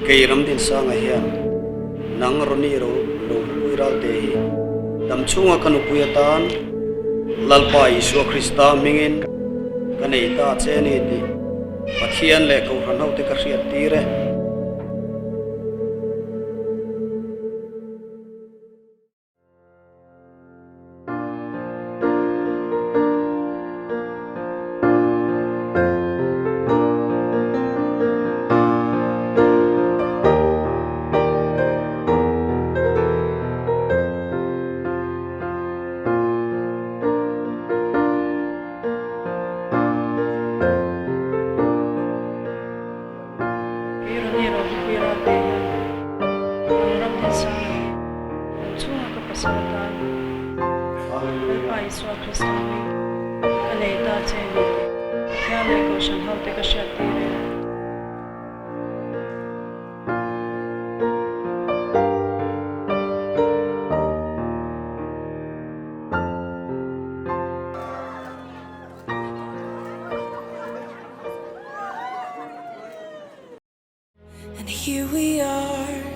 keiram din sa nga hian nang roniro lo puiral te hi damchunga kanu puyatan lalpa Isu Krista mingin kanei ta cheni ti pathian le ko ranau te ka riat tire Isu Krista kanei ta cheni kya le ko shan hau te ka shat tire And here we are,